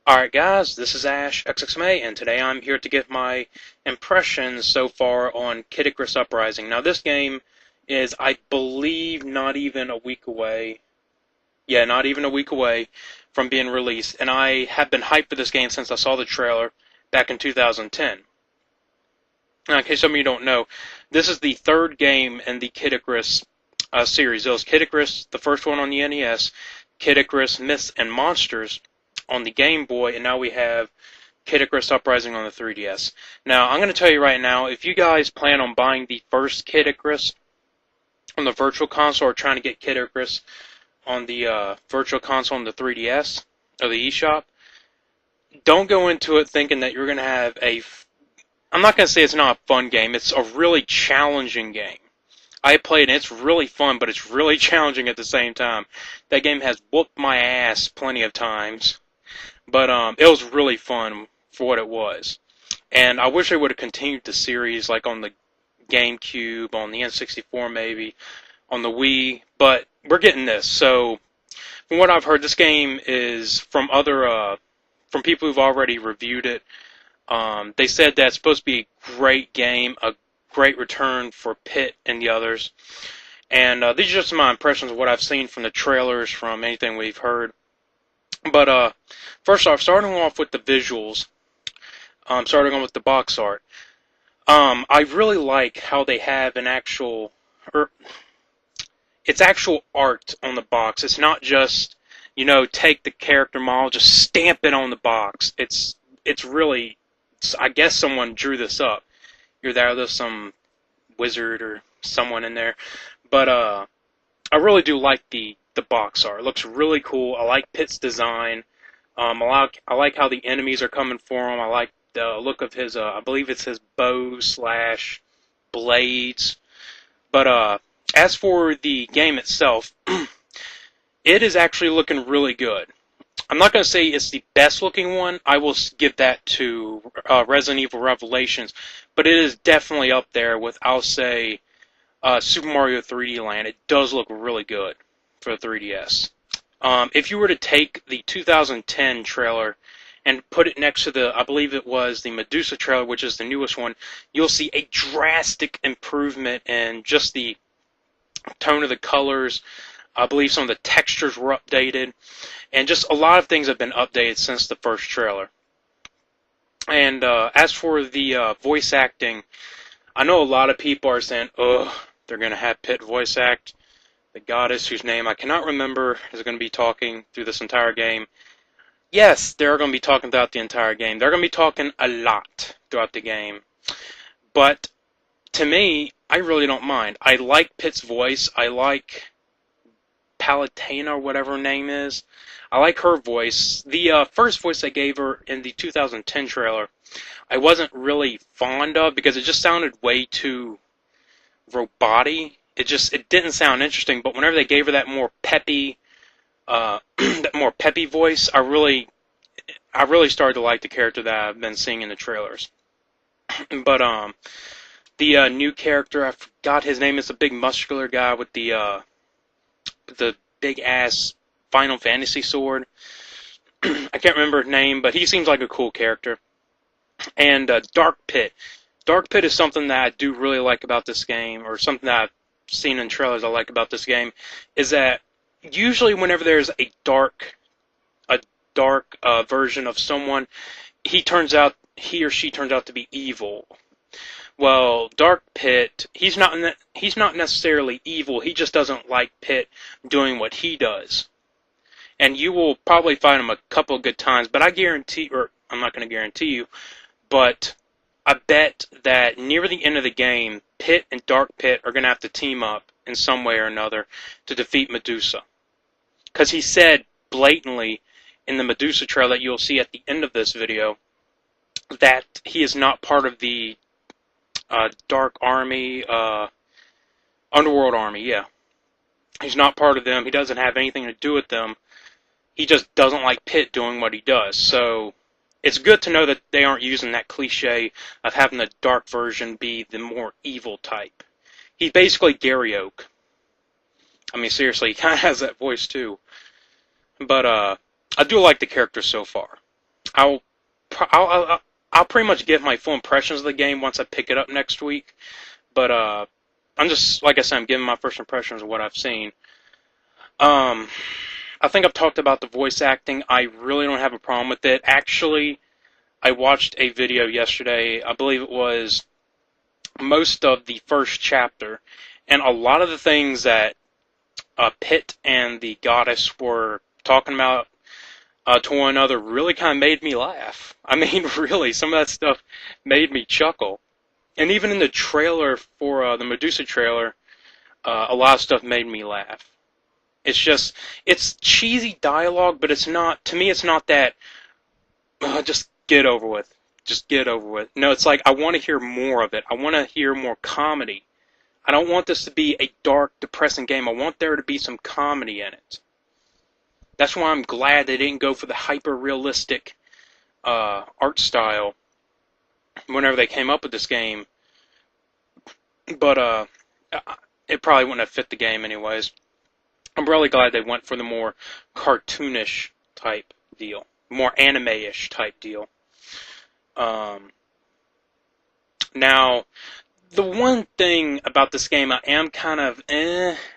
Alright guys, this is Ash XXMA, and today I'm here to give my impressions so far on Kid Icarus Uprising. Now this game is, I believe, not even a week away. Yeah, not even a week away from being released, and I have been hyped for this game since I saw the trailer back in 2010. Now, in case some of you don't know, this is the third game in the Kid Icarus series. It was Kid Icarus, the first one on the NES, Kid Icarus Myths and Monsters on the Game Boy, and now we have Kid Icarus Uprising on the 3DS. Now, I'm going to tell you right now, if you guys plan on buying the first Kid Icarus on the Virtual Console or trying to get Kid Icarus on the Virtual Console on the 3DS or the eShop, don't go into it thinking that you're going to have I'm not going to say it's not a fun game, it's a really challenging game. I played it, and it's really fun, but it's really challenging at the same time. That game has whooped my ass plenty of times. But it was really fun for what it was. And I wish they would have continued the series, like on the GameCube, on the N64 maybe, on the Wii. But we're getting this. So, from what I've heard, this game is from from people who've already reviewed it. They said that it's supposed to be a great game, a great return for Pit and the others. And these are just my impressions of what I've seen from the trailers, from anything we've heard. But first off, starting off with the visuals, starting on with the box art, I really like how they have it's actual art on the box. It's not just, take the character model, just stamp it on the box. It's really, I guess someone drew this up. There's some wizard or someone in there, but I really do like the box art. It looks really cool. I like Pit's design. I like how the enemies are coming for him. I like the look of his, I believe it's his bow / blades. But as for the game itself, it is actually looking really good. I'm not going to say it's the best looking one. I will give that to Resident Evil Revelations. But it is definitely up there with, I'll say, Super Mario 3D Land. It does look really good for the 3DS. If you were to take the 2010 trailer and put it next to I believe it was the Medusa trailer, which is the newest one, you'll see a drastic improvement in just the tone of the colors. I believe some of the textures were updated, and just a lot of things have been updated since the first trailer. And as for the voice acting, I know a lot of people are saying, ugh, they're going to have Pit voice act. The goddess whose name I cannot remember is going to be talking through this entire game. Yes, they're going to be talking throughout the entire game. They're going to be talking a lot throughout the game. But to me, I really don't mind. I like Pit's voice. I like Palatina, or whatever her name is. I like her voice. The first voice I gave her in the 2010 trailer, I wasn't really fond of because it just sounded way too roboty. It didn't sound interesting. But whenever they gave her that more peppy, voice, I really started to like the character that I've been seeing in the trailers. But the new character, I forgot his name. Is a big muscular guy with the big ass Final Fantasy sword. I can't remember his name, but he seems like a cool character. And Dark Pit. Dark Pit is something that I do really like about this game, or something that I've seen in trailers I like about this game, is that usually whenever there's a dark version of someone, he or she turns out to be evil. Well, Dark Pit, he's not necessarily evil. He just doesn't like Pit doing what he does. And you will probably fight him a couple of good times, but I guarantee, or I'm not going to guarantee you, but I bet that near the end of the game, Pit and Dark Pit are going to have to team up in some way or another to defeat Medusa. Because he said blatantly in the Medusa trailer that you'll see at the end of this video that he is not part of the Dark Army, Underworld Army, yeah. He's not part of them. He doesn't have anything to do with them. He just doesn't like Pit doing what he does. So it's good to know that they aren't using that cliche of having the dark version be the more evil type. He's basically Gary Oak. I mean, seriously, he kind of has that voice too. But I do like the character so far. I'll I'll pretty much give my full impressions of the game once I pick it up next week. But I'm just, like I said, I'm giving my first impressions of what I've seen. I think I've talked about the voice acting. I really don't have a problem with it. Actually, I watched a video yesterday. I believe it was most of the first chapter, and a lot of the things that Pitt and the goddess were talking about to one another really kind of made me laugh. I mean, really, some of that stuff made me chuckle. And even in the trailer for the Medusa trailer, a lot of stuff made me laugh. It's just, it's cheesy dialogue, but it's not, to me, it's not that, just get over with. Just get over with. No, it's like, I want to hear more of it. I want to hear more comedy. I don't want this to be a dark, depressing game. I want there to be some comedy in it. That's why I'm glad they didn't go for the hyper-realistic art style whenever they came up with this game. But it probably wouldn't have fit the game anyways. I'm really glad they went for the more cartoonish type deal. More anime-ish type deal. Now, the one thing about this game I am kind of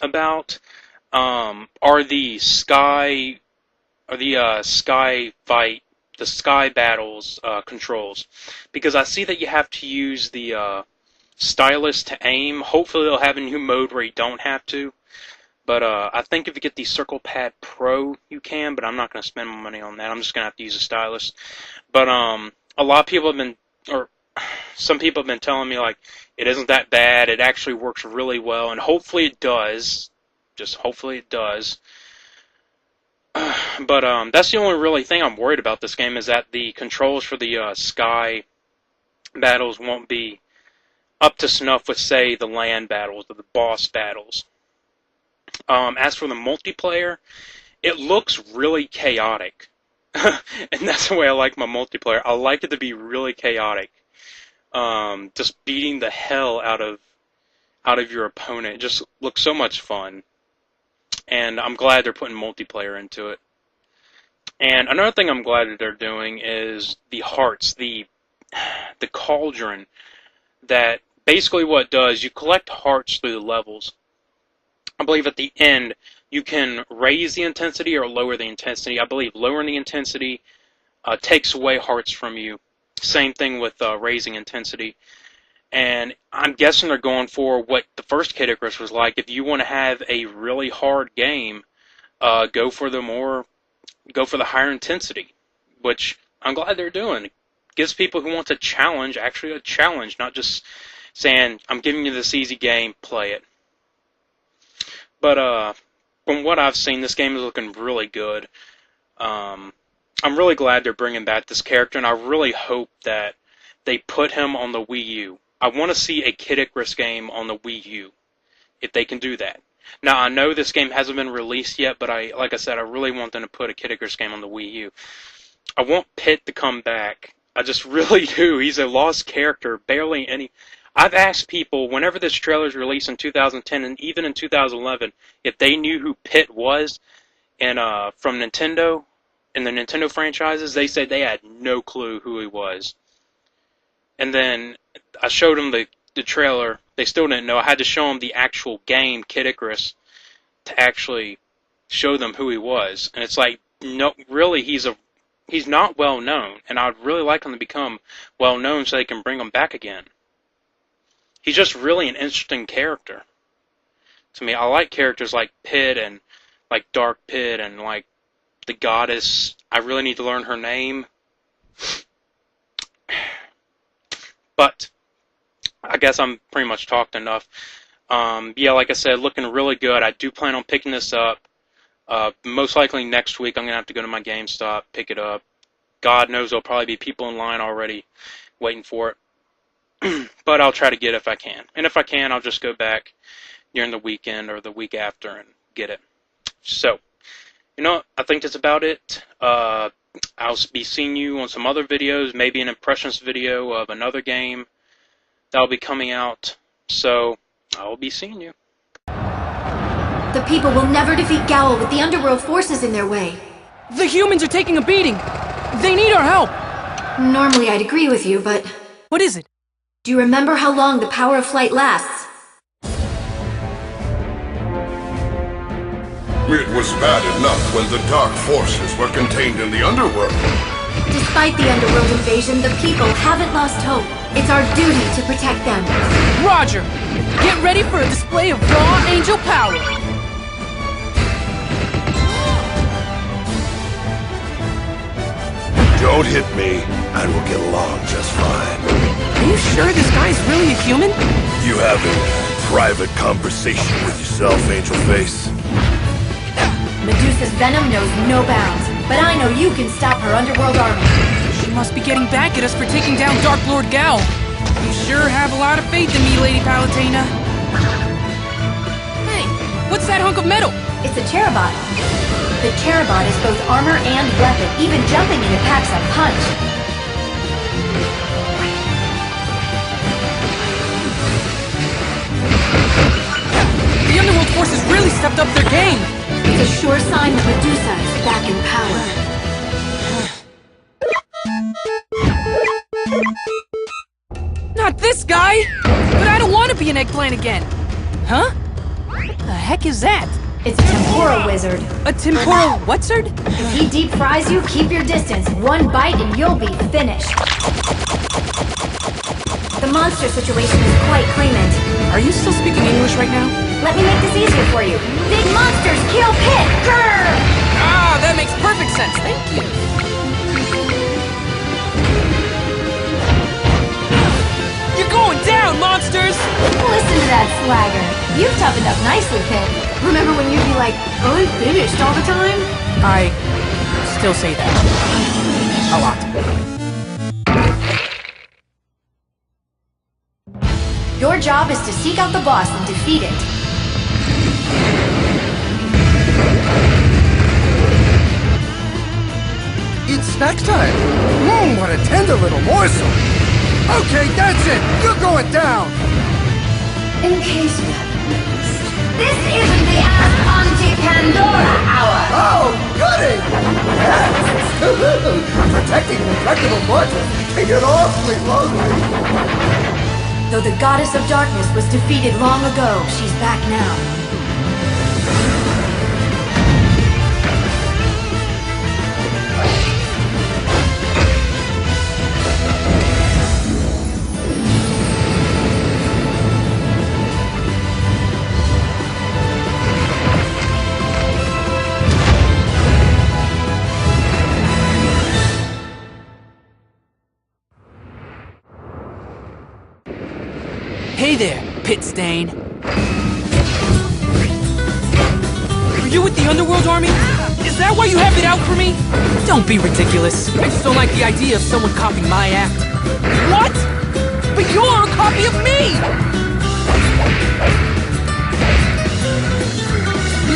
about are the sky fight, the sky battles controls, because I see that you have to use the stylus to aim. Hopefully they'll have a new mode where you don't have to. But I think if you get the Circle Pad Pro, you can. But I'm not going to spend my money on that. I'm just going to have to use a stylus. But a lot of people have been, or some people have been telling me like it isn't that bad. It actually works really well, and hopefully it does. Just hopefully it does. But that's the only really thing I'm worried about this game, is that the controls for the sky battles won't be up to snuff with, say, the land battles or the boss battles. As for the multiplayer, it looks really chaotic. And that's the way I like my multiplayer. I like it to be really chaotic. Just beating the hell out of your opponent. It just looks so much fun. And I'm glad they're putting multiplayer into it. And another thing I'm glad that they're doing is the hearts, the cauldron, that basically what it does, you collect hearts through the levels. I believe at the end you can raise the intensity or lower the intensity. I believe lowering the intensity takes away hearts from you. Same thing with raising intensity. And I'm guessing they're going for what the first Kid Icarus was like. If you want to have a really hard game, go for the higher intensity, which I'm glad they're doing. It gives people who want a challenge actually a challenge, not just saying, I'm giving you this easy game, play it. But from what I've seen, this game is looking really good. I'm really glad they're bringing back this character, and I really hope that they put him on the Wii U. I want to see a Kid Icarus game on the Wii U, if they can do that. Now, I know this game hasn't been released yet, but like I said, I really want them to put a Kid Icarus game on the Wii U. I want Pitt to come back. I just really do. He's a lost character, barely any. I've asked people, whenever this trailer is released in 2010 and even in 2011, if they knew who Pitt was from Nintendo, in the Nintendo franchises. They said they had no clue who he was. And then I showed them the trailer. They still didn't know. I had to show them the actual game, Kid Icarus, to actually show them who he was. And it's like, no, really, he's not well known, and I'd really like him to become well known so they can bring him back again. He's just really an interesting character to me. I like characters like Pitt and like Dark Pitt and like the goddess. I really need to learn her name. But I guess I'm pretty much talked enough. Yeah, like I said, looking really good. I do plan on picking this up. Most likely next week I'm going to have to go to my GameStop, pick it up. God knows there'll probably be people in line already waiting for it. But I'll try to get it if I can. And if I can, I'll just go back during the weekend or the week after and get it. So, you know, I think that's about it. I'll be seeing you on some other videos, maybe an impressions video of another game that'll be coming out. So, I'll be seeing you. The people will never defeat Gowl with the underworld forces in their way. The humans are taking a beating! They need our help! Normally I'd agree with you, but What is it? do you remember how long the power of flight lasts? It was bad enough when the dark forces were contained in the underworld. Despite the underworld invasion, the people haven't lost hope. It's our duty to protect them. Roger! Get ready for a display of raw angel power! Don't hit me, and we'll get along just fine. Are you sure this guy's really a human? You having a private conversation with yourself, Angel Face? Medusa's venom knows no bounds, but I know you can stop her underworld army. She must be getting back at us for taking down Dark Lord Gal. You sure have a lot of faith in me, Lady Palutena. Hey, what's that hunk of metal? It's a Cherubot. The Cherubot is both armor and weapon, even jumping into packs on punch. The underworld forces really stepped up their game. It's a sure sign that Medusa is back in power. Not this guy! But I don't want to be an eggplant again. Huh? What the heck is that? It's a temporal wizard. A temporal whatsard? If he deep fries you, keep your distance. One bite and you'll be finished. The monster situation is quite clement. Are you still speaking English right now? Let me make this easier for you. Big monsters kill Pit! Grr! Ah, that makes perfect sense. Thank you. You're going down, monsters! Listen to that swagger. You've toughened up nicely, Pit. Remember when you'd be like, I'm finished all the time? I still say that. A lot. Your job is to seek out the boss and defeat it. It's snack time! Mmm, what a tender little morsel! Okay, that's it! You're going down! In case you haven't noticed, this isn't the Ask Auntie Pandora hour! Oh, goody! Yes! Protecting an intractable mortal can get awfully lonely! Though the goddess of darkness was defeated long ago, she's back now. Hey there, Pit Stain. Are you with the Underworld Army? Is that why you have it out for me? Don't be ridiculous. I just don't like the idea of someone copying my act. What? But you're a copy of me!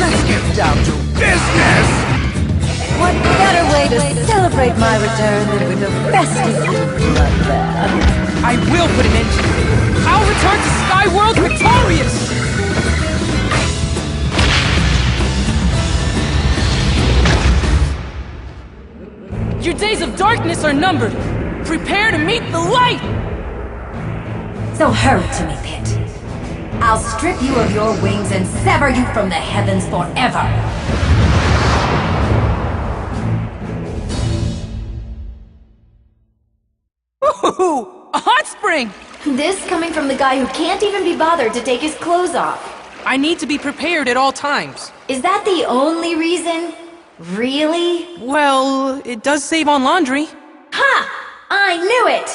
Let's get down to business! What better way to celebrate my return than with a festive little bloodbath? I will put an end to it. I'll return to Skyworld victorious! Your days of darkness are numbered. Prepare to meet the light! So hurry to me, Pit. I'll strip you of your wings and sever you from the heavens forever. Ooh, a hot spring! This coming from the guy who can't even be bothered to take his clothes off. I need to be prepared at all times. Is that the only reason? Really? Well, it does save on laundry. Ha! I knew it!